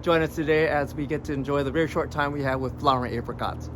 Join us today as we get to enjoy the very short time we have with flowering apricots.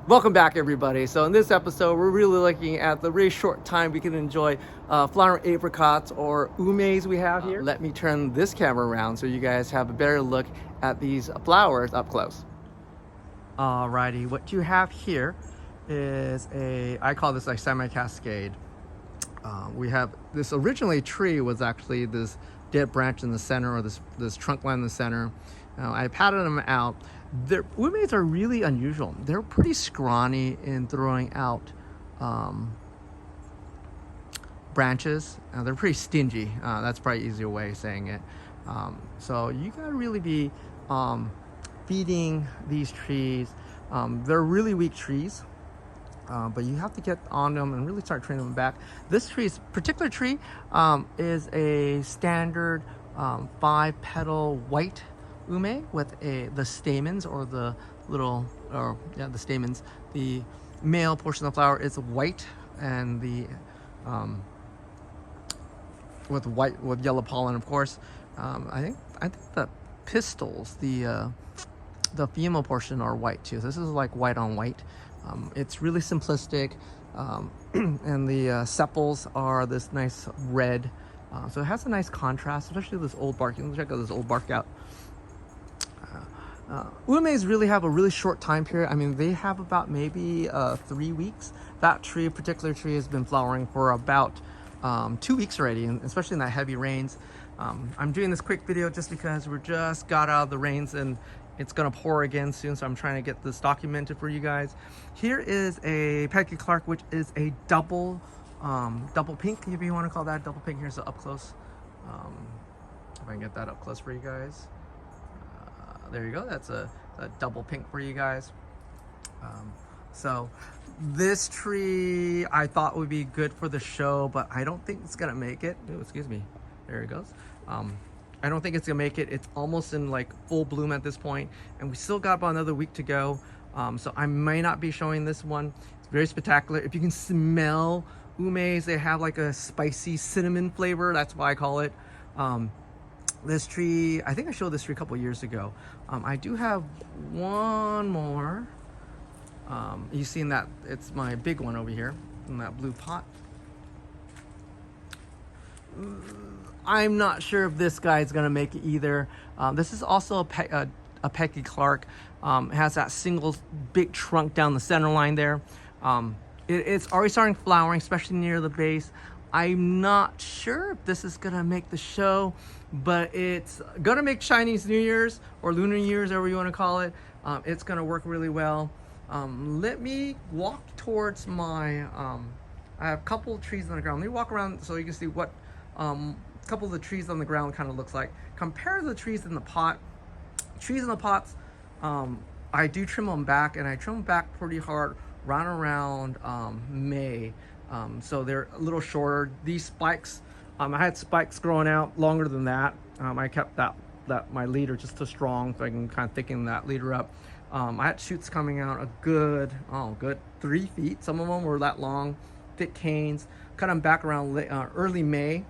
Welcome back, everybody. So in this episode, we're really looking at the very short time we can enjoy flowering apricots or umes we have here. Let me turn this camera around so you guys have a better look at these flowers up close. Alrighty, what you have here is I call this like semi-cascade. We have this originally tree was actually this dead branch in the center, or this trunk line in the center. I patted them out. Their umes are really unusual. They're pretty scrawny in throwing out branches. They're pretty stingy. That's probably an easier way of saying it. So you gotta really be feeding these trees. They're really weak trees, but you have to get on them and really start training them back. This particular tree is a standard 5-petal white ume with the stamens, or the stamens. The male portion of the flower is white, and the with yellow pollen, of course. I think the pistils, the female portion, are white too. So this is like white on white. It's really simplistic, and the sepals are this nice red. So it has a nice contrast, especially this old bark. You can check out this old bark out. Umes really have a really short time period. I mean, they have about maybe 3 weeks. That particular tree has been flowering for about 2 weeks already, and especially in that heavy rains. I'm doing this quick video just because we just got out of the rains and it's gonna pour again soon, so I'm trying to get this documented for you guys. Here is a Peggy Clark, which is a double pink, if you want to call that double pink. Here's the up close. If I can get that up close for you guys. There you go. That's a double pink for you guys. So this tree I thought would be good for the show, but I don't think it's gonna make it. Oh, excuse me. There it goes. I don't think it's gonna make it. It's almost in like full bloom at this point, and we still got about another week to go. So I may not be showing this one. It's very spectacular. If you can smell umes, they have like a spicy cinnamon flavor. That's why I call it. This tree, I think I showed this tree a couple years ago. I do have one more. You seen that? It's my big one over here in that blue pot. I'm not sure if this guy's gonna make it either. This is also a Peggy Clark. It has that single big trunk down the center line there. It's already starting flowering, especially near the base. I'm not sure if this is gonna make the show, but it's gonna make Chinese New Year's or Lunar New Year's, whatever you want to call it. It's gonna work really well. Let me walk towards my I have a couple of trees on the ground. Let me walk around so you can see what a couple of the trees on the ground kind of looks like. Compare the trees in the pot. Trees in the pots, I do trim them back, and I trim them back pretty hard right around May. So they're a little shorter. These spikes, I had spikes growing out longer than that. I kept my leader just too strong, so I can kind of thicken that leader up. I had shoots coming out a good 3 feet. Some of them were that long, thick canes. Cut them back around early May.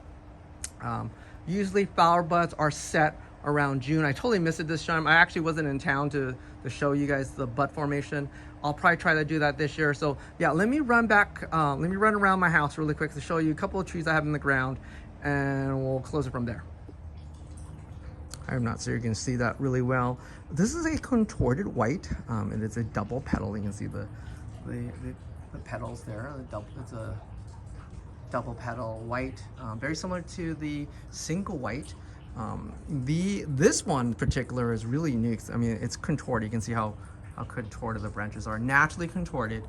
Usually flower buds are set around June. I totally missed it this time. I actually wasn't in town to show you guys the bud formation. I'll probably try to do that this year. So yeah, let me run around my house really quick to show you a couple of trees I have in the ground, and we'll close it from there. I'm not sure you can see that really well. This is a contorted white, and it's a double petal. You can see the petals there. It's a double petal white, very similar to the single white. This one in particular is really unique. I mean, it's contorted. You can see how contorted the branches are, naturally contorted.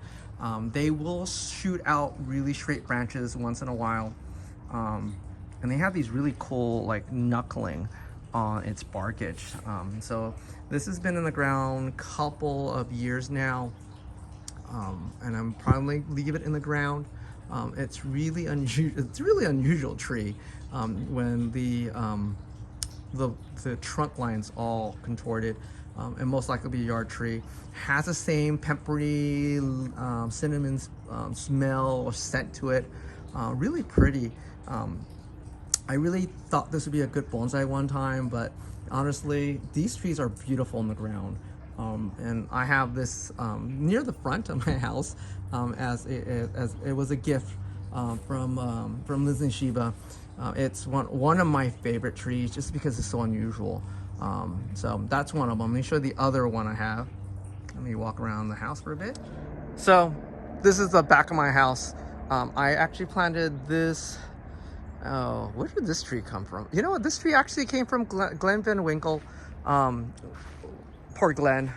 They will shoot out really straight branches once in a while, and they have these really cool like knuckling on its barkage. So this has been in the ground a couple of years now, and I'm probably leave it in the ground. It's really unusual. It's a really unusual tree. When the the trunk line's all contorted, and most likely be a yard tree. Has the same peppery cinnamon smell or scent to it. Really pretty. I really thought this would be a good bonsai one time, but honestly, these trees are beautiful in the ground. And I have this near the front of my house as it was a gift from Liz and Shiba. It's one of my favorite trees just because it's so unusual. So that's one of them. Let me show you the other one I have. Let me walk around the house for a bit. So this is the back of my house. I actually planted this. Oh, where did this tree come from? You know what? This tree actually came from Glenn Van Winkle. Poor Glenn.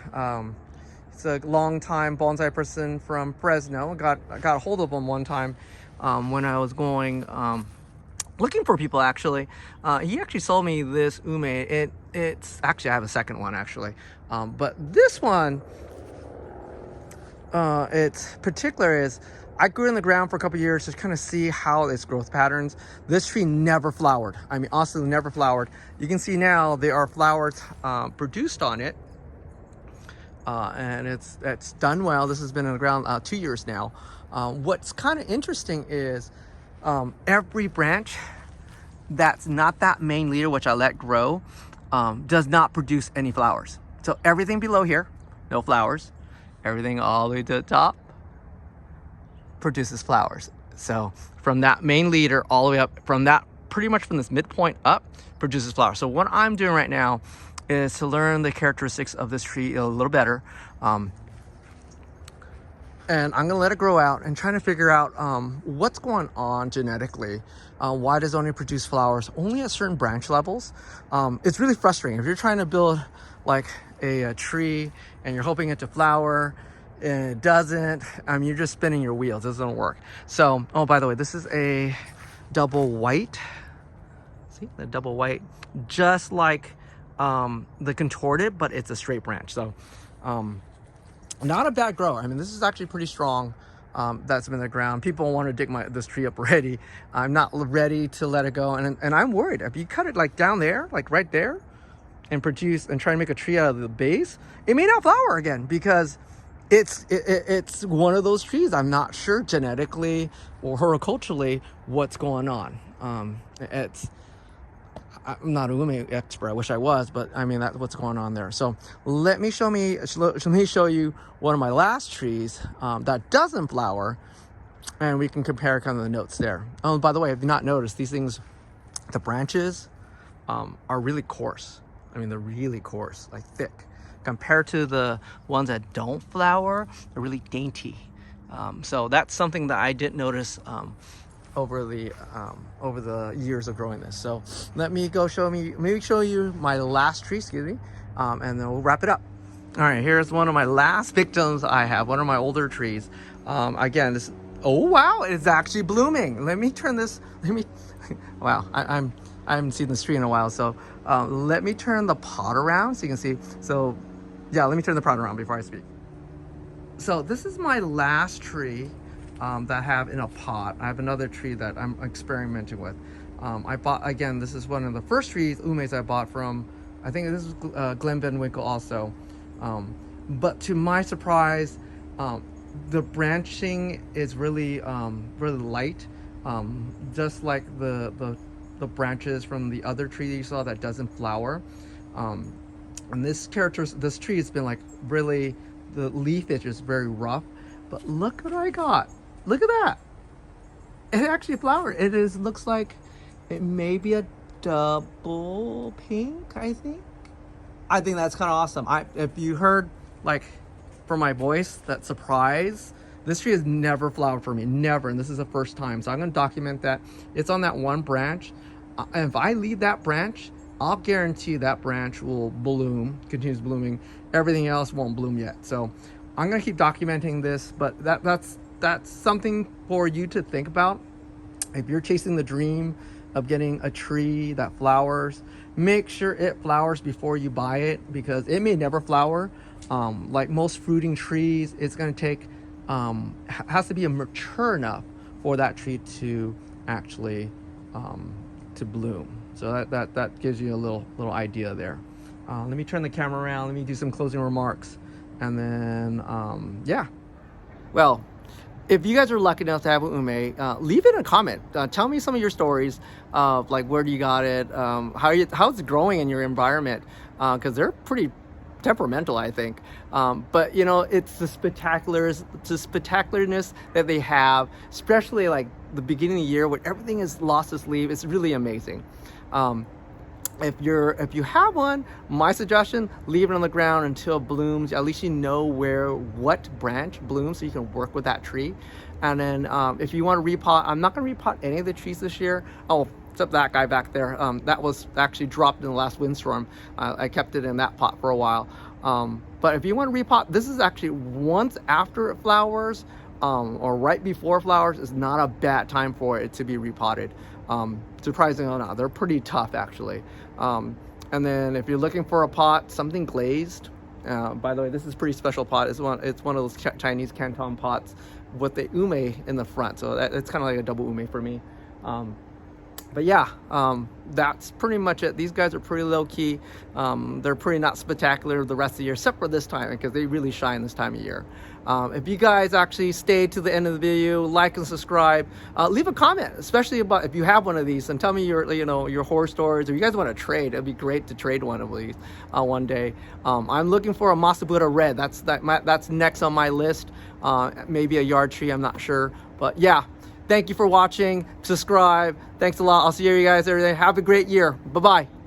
He's a long-time bonsai person from Fresno. I got a hold of him one time when I was going looking for people. Actually, he actually sold me this ume. It's actually, I have a second one actually, but this one, its particular is, I grew in the ground for a couple years to kind of see how its growth patterns. This tree never flowered. I mean, honestly, never flowered. You can see now there are flowers produced on it, and it's done well. This has been in the ground 2 years now. What's kind of interesting is every branch that's not that main leader, which I let grow, does not produce any flowers. So everything below here, no flowers. Everything all the way to the top produces flowers. So from that main leader all the way up, from that, pretty much from this midpoint up, produces flowers. So what I'm doing right now is to learn the characteristics of this tree a little better. And I'm gonna let it grow out and trying to figure out what's going on genetically. Why does it only produce flowers only at certain branch levels? It's really frustrating. If you're trying to build like a tree and you're hoping it to flower and it doesn't, I mean, you're just spinning your wheels. It doesn't work. So, oh, by the way, this is a double white. See, the double white, just like the contorted, but it's a straight branch. So, not a bad grower. I mean, this is actually pretty strong. That's been in the ground. People want to dig this tree up already. I'm not ready to let it go, and I'm worried. If you cut it like down there, like right there, and produce and try to make a tree out of the base, it may not flower again because it's one of those trees. I'm not sure genetically or horticulturally what's going on. I'm not a ume expert. I wish I was, but I mean, that's what's going on there. So let me show you one of my last trees that doesn't flower, and we can compare kind of the notes there. Oh, by the way, if you not noticed, these things, the branches are really coarse. I mean, they're really coarse, like thick. Compared to the ones that don't flower, they're really dainty. So that's something that I didn't notice over the years of growing this. So let me go show you my last tree, excuse me, and then we'll wrap it up. All right, here's one of my last victims I have, one of my older trees. Again, this, oh wow, it's actually blooming. Let me turn this, wow, I haven't seen this tree in a while, so let me turn the pot around so you can see. So yeah, let me turn the pot around before I speak. So this is my last tree that I have in a pot. I have another tree that I'm experimenting with. I bought, again, this is one of the first trees, umes, I bought from, I think this is Glenn Van Winkle also. But to my surprise, the branching is really really light, just like the branches from the other tree that you saw that doesn't flower. And this tree has been like really, the leafage is very rough, but look what I got. Look at that. It actually flowered. Looks like it may be a double pink, I think. I think that's kind of awesome. If you heard like from my voice that surprise, this tree has never flowered for me, never, and this is the first time. So I'm going to document that. It's on that one branch. If I leave that branch, I'll guarantee that branch will bloom, continues blooming. Everything else won't bloom yet. So I'm going to keep documenting this, but that's something for you to think about. If you're chasing the dream of getting a tree that flowers, make sure it flowers before you buy it, because it may never flower. Like most fruiting trees, it's going to take, has to be mature enough for that tree to actually to bloom. So that gives you a little idea there. Let me turn the camera around. Let me do some closing remarks, and then yeah. Well, if you guys are lucky enough to have an ume, leave it in a comment. Tell me some of your stories of like where do you got it, how's it growing in your environment, because they're pretty temperamental, I think. But you know, it's the spectacularness that they have, especially like the beginning of the year when everything has lost its leaf. It's really amazing. If you have one, my suggestion, leave it on the ground until it blooms. At least you know what branch blooms, so you can work with that tree. And then if you want to repot, I'm not going to repot any of the trees this year. Oh, except that guy back there. That was actually dropped in the last windstorm. I kept it in that pot for a while. But if you want to repot, this is actually once after it flowers, or right before flowers is not a bad time for it to be repotted. Surprisingly or not, they're pretty tough actually. And then if you're looking for a pot, something glazed. By the way, this is a pretty special pot. It's one of those Chinese Canton pots with the ume in the front. So it's kind of like a double ume for me. But yeah, that's pretty much it. These guys are pretty low key. They're pretty not spectacular the rest of the year, except for this time, because they really shine this time of year. If you guys actually stayed to the end of the video, like and subscribe, leave a comment, especially about if you have one of these, and tell me your horror stories, or you guys want to trade. It'd be great to trade one of these one day. I'm looking for a Masabuda red. That's next on my list. Maybe a yard tree, I'm not sure, but yeah. Thank you for watching. Subscribe. Thanks a lot. I'll see you guys every day. Have a great year. Bye-bye.